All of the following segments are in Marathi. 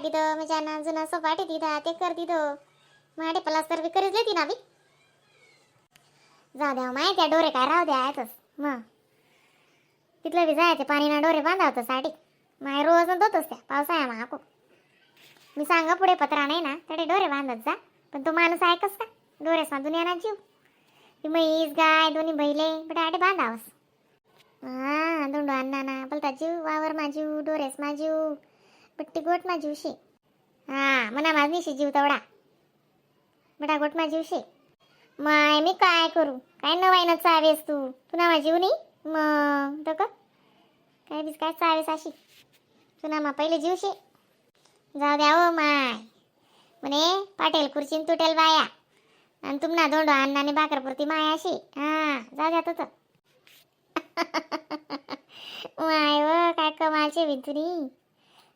तिथं म्हणजे जुना सपाटी तिथं ते कर तिथं माडे प्लास्टर बी करीच लेती ना बी. जाऊ द्या माय त्या डोरे काय राहू द्या आहेतच मग तिथलं बी जायचे पाणी ना डोरे बांधावतं साठी माय रोज होतच त्या पावसाळ्या माको मी सांगा पुढे पत्रा नाही ना तडे डोरे बांधत जा. पण तो माणूस ऐकस का डोरेस ना दुनिया ना जीव ती म्हैस गाय दोन्ही बैले बटाटे बांधावस. हा दोंडो अण्णा ना बोलता जीव वावर मा जीव डोरेस मा जीव पट्टी गोट मा जीव शे. हा मना माझी जीव तेवढा बटा गोट मा जीव शे. माय मी काय करू काय नवाईनं चावेस तू तुला माझी जीव नाही मग तर काय बीस काय चावेस अशी तुला मा पहिले जीवशे. जाऊ द्या हो माय म्हणे पाटेल खुर्चीन तुटेल बाया आणि तुम्हाला दोंडो अन्नाने भाकरपुरती माय अशी. हा जाऊ द्या तर माय व काय कमालचे विंतुनी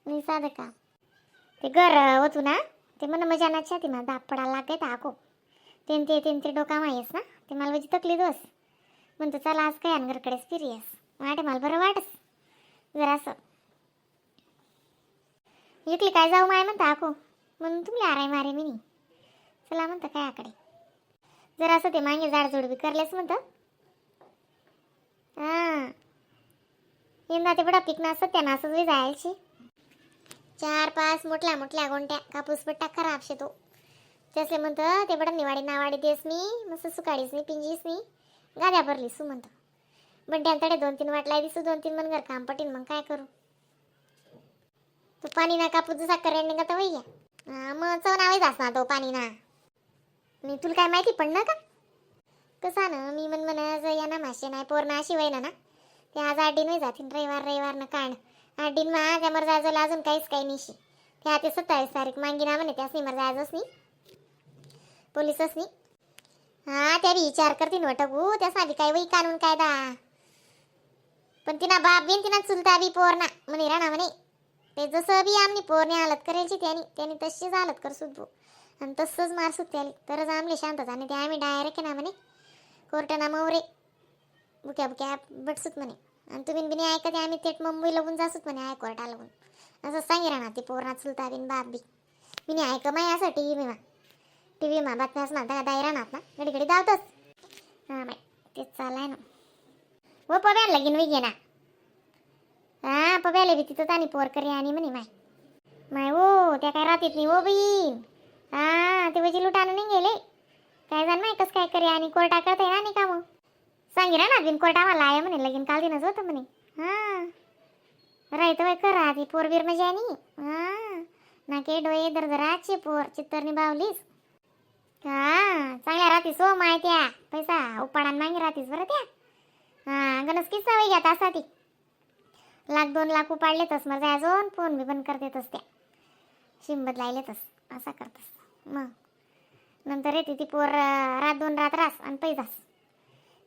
मी साधं का ते घर होतो ना ते मला मजा ना छाती मला दाप पडायला लागते टाको तेन ते डोका माहीस ना ते मला वजी तकली दोस म्हणतो चला आज काय घरकडेच फिरियस वाटे मला बरं वाटस जरा असं इकली काय जाऊ माय म्हणता आको म्हणून तुम्ही आराय मारे मी नाही चला म्हणतं काय आकडे जरा असं ते मागे जाडजोड बी करलेस म्हणतं. हां यंदा ते बडा पिकना असत त्यांना असंच बी जायची 4-5 मोठल्या गोंट्या कापूस पट्टा खराब शे तो त्यासले म्हणतं ते बडा निवाडी नावाडी देस मी मस्त सुकाडीस नाही पिंजीस नाही गाद्या भरलीस तू म्हणतं बंट्यांकडे 2-3 वाटलाय दिसू 2-3 मन घर काम पटीन मग काय करू तो पाणी ना कापूस जसा करेन निघा तर वैया. मग चव नावेच असणार तो पाणी ना मी तुला काय माहिती पडणार का कसा ना मी म्हणा या ना मासे नाही पोरणा अशी वय ना ते आज 8 दिन जातील रविवार न काढ 8 दिन मा त्या मर जायचं अजून काहीच काही नाही ते आता 27 तारीख मांगी ना म्हणे त्यास नाही मर जायचंच नाही पोलिसच नाही. हा त्या बी विचार करतील वटगू त्यासाठी काही वही कानून कायदा पण तिना बाप बिन तिना चुलता बी पोरणा म्हणे राणा म्हणे ते जसं बी आमनी पोरणे हालत करायची त्याने तशीच हालत कर सुद्बो आणि तसंच मारसूत त्याला तरच आमले शांतच आणि ते आम्ही डायरेक्ट ना म्हणे कोर्टना मवरे बुक्या बटसूत म्हणे आणि तुम्ही बिनी ऐकते आम्ही थेट मुंबई लगून जासूत म्हणे हायकोर्टाला लगून असं सांगे राहणार ते पोरणा चुलता बिन बाप बी बिनी ऐक माय असं टी व्ही मा बातम्यास ना दायरा नात ना घडी धावतोच. हां बाई तेच चालाय ना हो पव्याला लगीन वही घे ना. हा पव्याला बी तिथं आणि पोर करी आणि म्हणे माय हो त्या काय राहतीत नाही हो बहीण. हा ते वजी लुटानं नाही गेले काय जाण माय कस काय करे आणि कोर्टा करता ना नाही का मग सांगी ना बिन कोर्टा मला आहे म्हणे लगीन काल दिनच होतं म्हणे. हां राहतं बाई करा ती पोरबीर म्हणजे आणि हां नाके डोळे दरदराचे पोर चित्तरनी बावलीस. हां चांगल्या राहतीस हो माय त्या पैसा उपाडान मागे राहतीस बरं त्या. हां गणस किस्सा वय घ्या तासा ती 1-2 लाख उपाडलेतस मग अजून फोन बी बंद करतेतस त्या शिम बदलायलेतस असा करतस मग नंतर येते ती पोर रात 2 रात रास आणि पैसास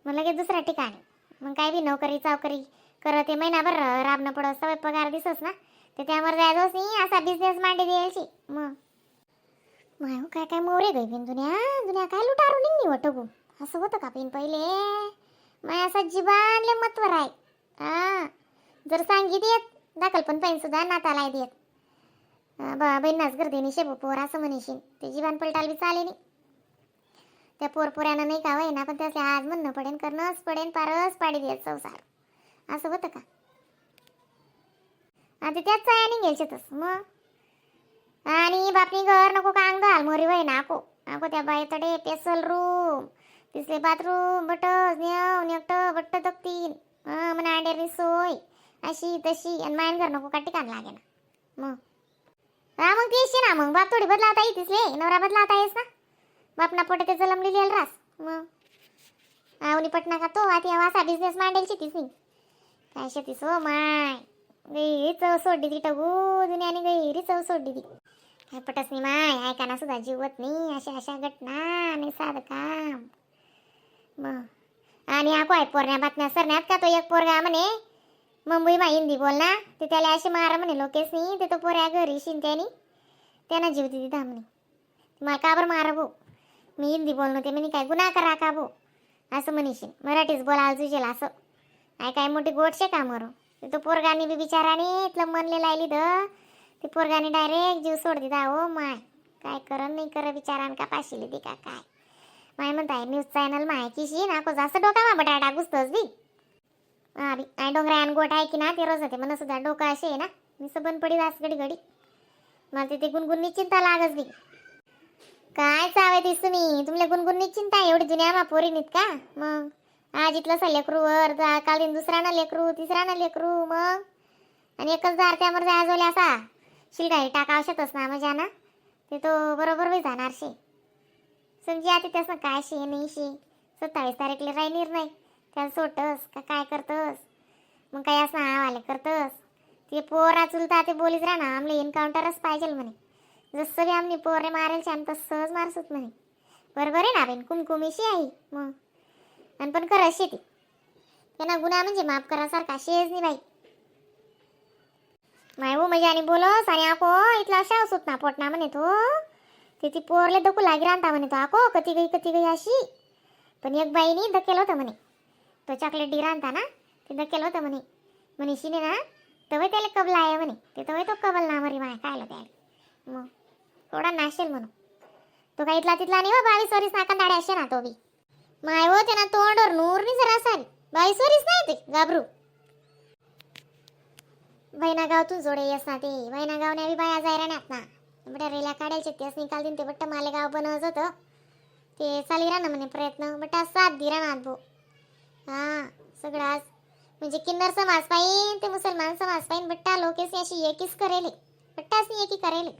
मग लगेच दुसऱ्या ठिकाणी मग काय बी नोकरी चावकरी करत महिनाभर राबणं पडत सवय पगार दिसस ना ते त्यावर जायचंच नाही असा बिझनेस मांडी द्यायची मग माय काय मोरे गई बिन दुनिया काय लुटारू निघणी वटगू असं होतं का पिन पहिले माय असं जीवानले मतवर आहे. हां जर सांगी देत दाखल पण पाहिजे सुद्धा नाताला देत बहिणाच गर्दीने शेबू पोर असं म्हणशील ते जीवान पलटाल बी चाले नाही त्या पोरपोऱ्यानं नाही का वय ना पण त्याचे आज म्हणणं पडेन करणंच पडेन पारस पाडी देत संसार असं होतं का आता त्याच चायाने घ्यायचे तस मग आणि बापनी घर नको का अंग घाल मोरी वय ना आको त्या बाईतडे पेसल रूम तिसरे बाथरूम बटस नेट बट्ट तक्तीन म्हणा अंड्यानी सोय अशी तशी आणि मायन घर नको का ठिकाण लागे ना मग हा मग तेशी ना मग बाप थोडी बदलावता येतीस ले नवरा बदलावता येस ना बापना पोटे ते जलमलेली रास मग आवनी पटना का तो आता वासा बिझनेस मांडेलची तीच नाही काय शेतीस हो माय गैरी चव सोडली ती टगू दुनियाने गैरी चव सोडली ती काय पटस नाही माय ऐकाना सुद्धा जीवत नाही अशा घटना आणि साधं काम मग आणि हा काय पोरण्या बातम्या सरण्यात का तो एक पोरगा म्हणे मुंबई मा हिंदी बोल ना ते त्याला अशी मारा म्हणे लोकेश नाही ते तो पोऱ्या घरी शिंत्यानी त्यांना जीव दिली दा म्हणे मला का बरं मारा भाऊ मी हिंदी बोलणं ते म्हणे काय गुन्हा करा का भाऊ असं म्हणशील मराठीच बोलायला तुझेल असं काय मोठी गोटशे का मरू ते तो पोरगानी बी बिचाराने इथलं मनले लायली द ते पोरगाने डायरेक्ट जीव सोड दिला. हो माय, काय करन नाही कर बिचारान का पाशील ती का काय. माय म्हणताय न्यूज चॅनल माहितीशी ना को जास्त डोका बटाटा टाकूस्तच बी. हा बी आय डोंगरा आणि गोट आहे की ना ते रोज होते म्हणून सुद्धा डोका असे आहे ना मी सबन पडी जास्त घडी घडी मला ते गुणगुणनी चिंता लागच बी. काय चावे तीस तुम्ही तुमले गुणगुणनी चिंता एवढी जुन्या मा पोरी नीत का. मग आज इथलं लेकरू वर काल दिन दुसरा ना लेकरू तिसरा ना लेकरू मग आणि एकच दार त्यावर जाजवले असा शिलगाई टाका आवश्यकच ना मजा ना ते तो बरोबर बी जाणार शे. समजी आता त्यास काय शे नाही शे 27 तारीखला राही निर्णय त्याला सोटस का काय करतस मग काय असं आवाले करतस. ते पोरा चुलता ते बोलीच राहणार आमले एन्काउंटरच पाहिजे म्हणे. जसं बी आमनी पोरे मारेल छान तसंच मारसूत म्हणे. बरोबर आहे ना बेन कुमकुमीशी आहे मग आणि पण कर अशी ती त्यांना गुन्हा म्हणजे माफ करासारखा शेज नाही बाई. मायवो मजा आणि बोलस आणि आको इथला अशा असोत ना पोटना म्हणे तो ती पोरले दकू लागी राहता म्हणे तो आको कती गई अशी. पण एक बाईनी दकेल होतं म्हणे तो चॉकलेट डी राहता ना ते दकेल होतं म्हणे मनीषीने ना तवय त्याला कबला आहे म्हणे ते तवय तो कबल ना मरी माय काय त्याला मग थोडा नाशेल म्हणून तो काही इथला तिथला नाही हो 22 वरीस नाका दाडे असे ना तो बी. माय हो त्यांना तोंडवर नूर नाही जरा असाल 22 वरीस नाही ते गाबरू. वैनागावतून जोडे येस ना ते वैनागावने बी बाया जायरा नात ना बट्या रेल्या काढायचे तेच निकाल दिन ते बट्ट मालेगाव बनवत होतं ते चाली राहणं म्हणे प्रयत्न बट्टा साथ दिरा नात भो. हा सगळं आज म्हणजे किन्नर समाज पाहिन ते मुसलमान समाज पाहिन बट्टा लोकेस अशी एकीच करेले बट्टाच नाही एकी करेले.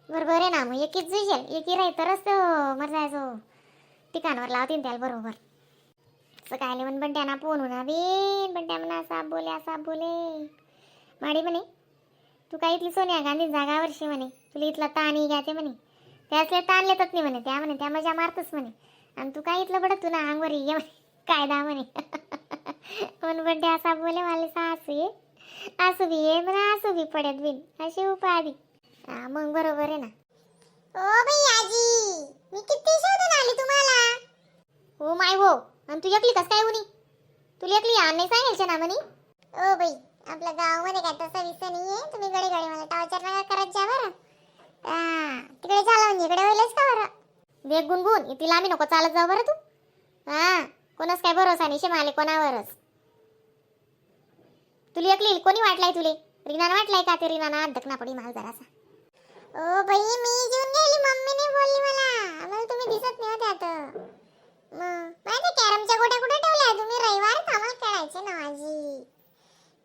बरोबर आहे ना मग एकीच जुशेल एकी राही तरच तो मरजायचो ठिकाणावर लावतीन त्याला बरोबर. असं काय म्हण बंट्याना फोन होणार बिन बंट्या म्हणा साप बोले माडी म्हणे तू काय इथली सोनिया गांधी जागावरशी म्हणे तुला इथला ताणी घ्यायचे म्हणे त्यासले ताण लेतात नाही म्हणे त्या मजा मारतच म्हणे आणि तू काय इथलं बडत तू ना अंगवर ये म्हणे कायदा म्हणे. पण बंट्या असा बोले मला सासू असू बी ये म्हणा असू बी पडत बिन अशी उपाधी. हा मग बरोबर आहे ना. ओ बाई आजी मी किती शोधून आली तुम्हाला. हो माय हो आणि तू एकली कस काय उनी तुला एकली नाही सांगायचे ना म्हणे. ओ बाई आपल्या गावामध्ये काय तसा विषय नाहीये तुम्ही गडे मला टॉर्चर नका करत जा बरं. तिकडे चालवून इकडे होईलच का बरं. देख गुणगुण तिला आम्ही नको चालत जाऊ बरं तू. कोणास काय भरोसा नाही शेमाले कोणावरच. तुला एकली कोणी वाटलाय तुले रीनानं वाटलाय का ते रीनानं धकना पडी माल जरासा. ओ बाई मी जेवून गेली मम्मीने बोलली मला तुम्ही दिसत नाही होते आता. मग माझ्या कॅरमच्या गोट्या कुठे ठेवल्या तुम्ही रविवार आम्हाला खेळायचे ना माझी.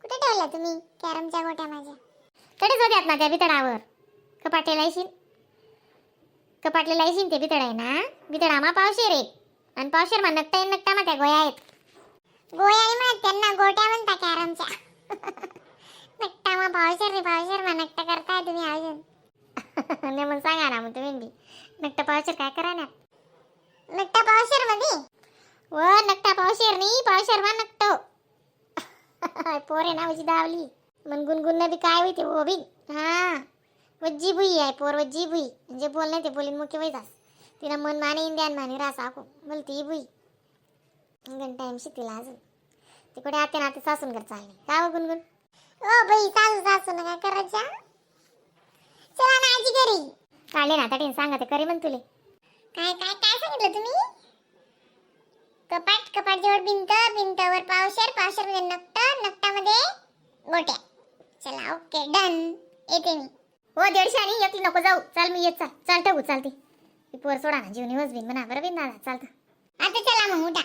कुठे ठेवल्या तुम्ही कॅरमच्या गोट्या माझ्या. कडेच होत्यात ना त्या बितडावर कपाटलेला येशील ते बितड आहे ना बितडामा पावशेर आहे आणि पावशेर मा नकटा मा त्या गोया आहेत. गोया नाही म्हणत त्यांना गोट्या म्हणता कॅरमच्या. नकटा मा पावशेर मा नकटा करताय तुम्ही अजून. ने मग सांगा ना मग तुम्ही बी नकटा पावशेर काय करा ना. नकटा पावशेर मध्ये व नकटा पावशेर नाही पावशेर मा नकटो. पोरे ना उजी दावली मन गुणगुण बी काय होते हो बी. वज्जी भुई आहे पोर वज्जी भुई म्हणजे बोल नाही ते बोलीन मुख्य वैदास तिला मन माने इंद्यान माने रास आको बोलती भुई टाइम शिकला अजून तिकडे आते नाते सासून घर चालले का हो गुणगुण. ओ बाई सासू नका करत जा चला ना आजी घरी काढले ना आता सांगा ते करी म्हण तुले. काय काय काय सांगितलं तुम्ही. कपाट जवळ भिंतवर पावशेर मध्ये नकटामध्ये गोट्या. चला ओके डन येते मी. हो 150 आणि एकली नको जाऊ चाल मी येत चाल ठेवू चालते. पोर सोडा ना जीवनी वजबीन म्हणा बरं बिन दादा चालतं. आता चला मग उठा.